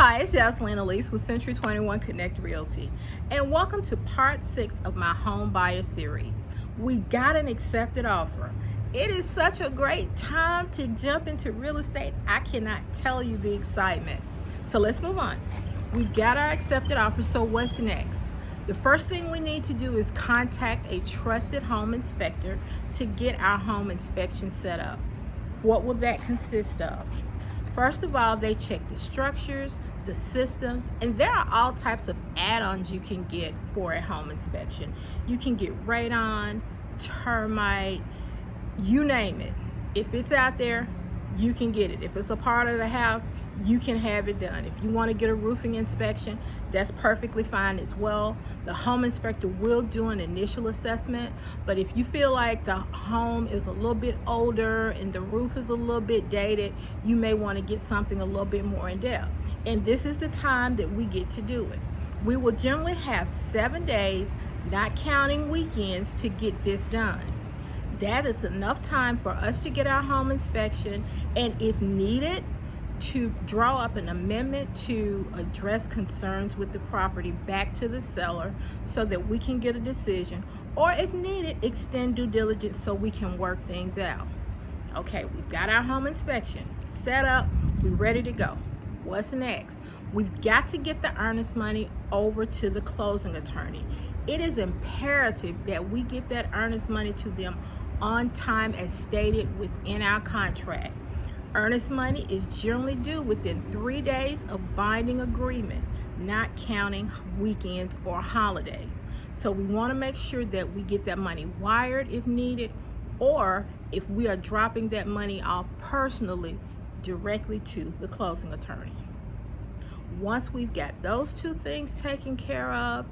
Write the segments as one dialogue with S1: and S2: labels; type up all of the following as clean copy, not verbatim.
S1: Hi, it's Jocelyn Elise with Century 21 Connect Realty, and welcome to part 6 of my home buyer series. We got an accepted offer. It is such a great time to jump into real estate. I cannot tell you the excitement. So let's move on. We got our accepted offer, so what's next? The first thing we need to do is contact a trusted home inspector to get our home inspection set up. What will that consist of? First of all, they check the structures, the systems, and there are all types of add-ons you can get for a home inspection. You can get radon, termite, you name it. If it's out there, you can get it. If it's a part of the house, you can have it done. If you want to get a roofing inspection, that's perfectly fine as well. The home inspector will do an initial assessment, but if you feel like the home is a little bit older and the roof is a little bit dated, you may want to get something a little bit more in depth. And this is the time that we get to do it. We will generally have 7 days, not counting weekends, to get this done. That is enough time for us to get our home inspection, and if needed, to draw up an amendment to address concerns with the property back to the seller so that we can get a decision, or if needed, extend due diligence so we can work things out. Okay, we've got our home inspection set up, we're ready to go. What's next? We've got to get the earnest money over to the closing attorney. It is imperative that we get that earnest money to them on time as stated within our contract. Earnest money is generally due within 3 days of binding agreement, not counting weekends or holidays. So we want to make sure that we get that money wired if needed, or if we are dropping that money off personally directly to the closing attorney. Once we've got those two things taken care of,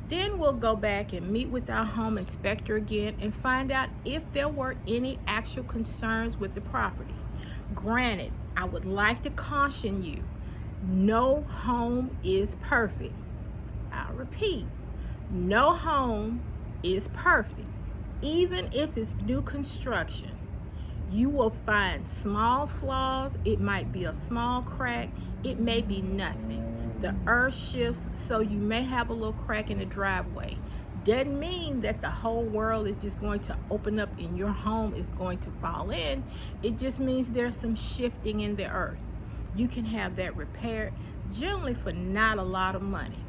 S1: then we'll go back and meet with our home inspector again and find out if there were any actual concerns with the property. Granted, I would like to caution you, no home is perfect. I'll repeat, no home is perfect. Even if it's new construction, you will find small flaws. It might be a small crack, it may be nothing. The earth shifts, so you may have a little crack in the driveway. Doesn't mean that the whole world is just going to open up and your home is going to fall in. It just means there's some shifting in the earth. You can have that repaired, generally for not a lot of money.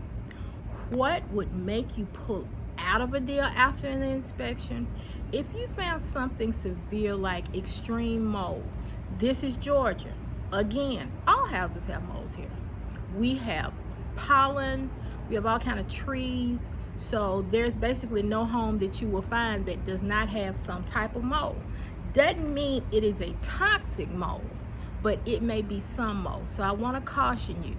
S1: What would make you pull out of a deal after the inspection? If you found something severe like extreme mold. This is Georgia. Again, all houses have mold here. We have pollen, we have all kind of trees. So there's basically no home that you will find that does not have some type of mold. Doesn't mean it is a toxic mold, but it may be some mold. So I want to caution you.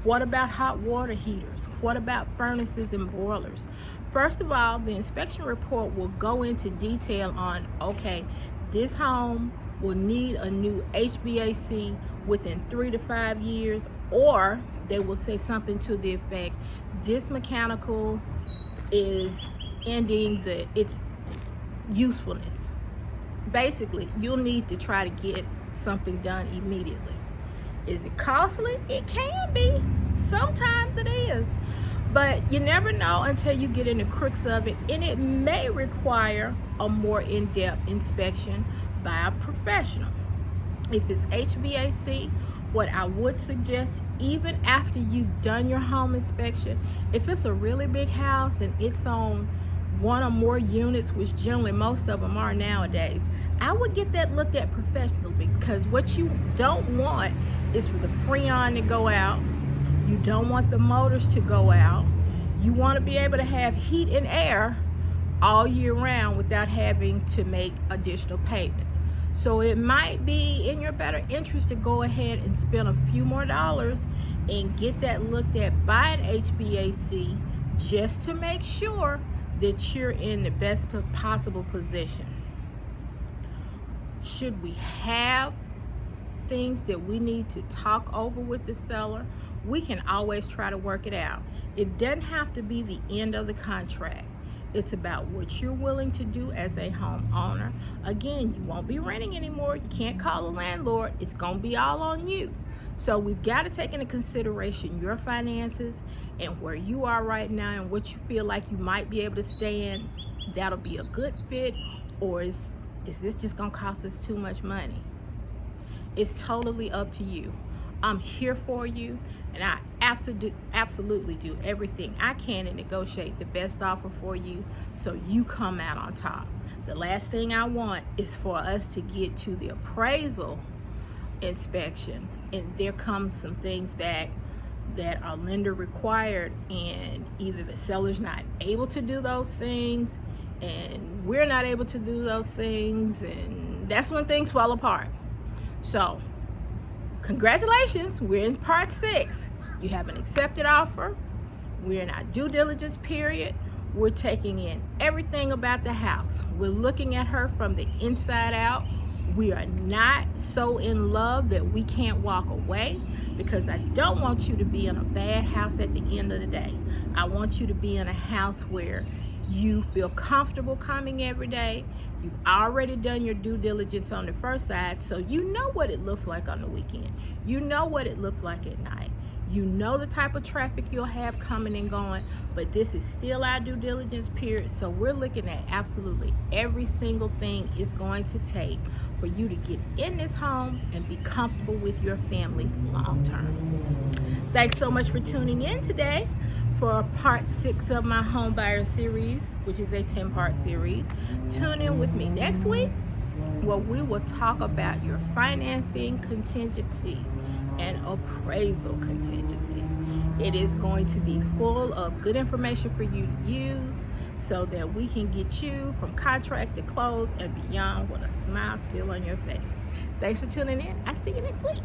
S1: What about hot water heaters? What about furnaces and boilers? First of all, the inspection report will go into detail on, okay, this home will need a new HVAC within 3 to 5 years, or they will say something to the effect, this mechanical is ending its usefulness. Basically, you'll need to try to get something done immediately. Is it costly? It can be. Sometimes it is. But you never know until you get in the crux of it, and it may require a more in-depth inspection by a professional. If it's HVAC, what I would suggest, even after you've done your home inspection, if it's a really big house and it's on one or more units, which generally most of them are nowadays, I would get that looked at professionally, because what you don't want is for the freon to go out. You don't want the motors to go out. You want to be able to have heat and air all year round without having to make additional payments. So it might be in your better interest to go ahead and spend a few more dollars and get that looked at by an HVAC, just to make sure that you're in the best possible position. Should we have things that we need to talk over with the seller, we can always try to work it out. It doesn't have to be the end of the contract. It's about what you're willing to do as a homeowner. Again, you won't be renting anymore. You can't call a landlord. It's going to be all on you. So we've got to take into consideration your finances and where you are right now and what you feel like you might be able to stay in. That'll be a good fit, or is this just gonna cost us too much money? It's totally up to you. I'm here for you, and I absolutely do everything I can to negotiate the best offer for you so you come out on top. The last thing I want is for us to get to the appraisal inspection and there come some things back that our lender required, and either the seller's not able to do those things and we're not able to do those things, and that's when things fall apart. So congratulations, we're in part 6. You have an accepted offer. We're in our due diligence period. We're taking in everything about the house. We're looking at her from the inside out. We are not so in love that we can't walk away, because I don't want you to be in a bad house at the end of the day. I want you to be in a house where you feel comfortable coming every day. You've already done your due diligence on the first side, so you know what it looks like on the weekend. You know what it looks like at night. You know the type of traffic you'll have coming and going, but this is still our due diligence period, so we're looking at absolutely every single thing it's going to take for you to get in this home and be comfortable with your family long term. Thanks so much for tuning in today for part 6 of my home buyer series, which is a 10-part series. Tune in with me next week, where we will talk about your financing contingencies and appraisal contingencies. It is going to be full of good information for you to use so that we can get you from contract to close and beyond with a smile still on your face. Thanks for tuning in. I'll see you next week.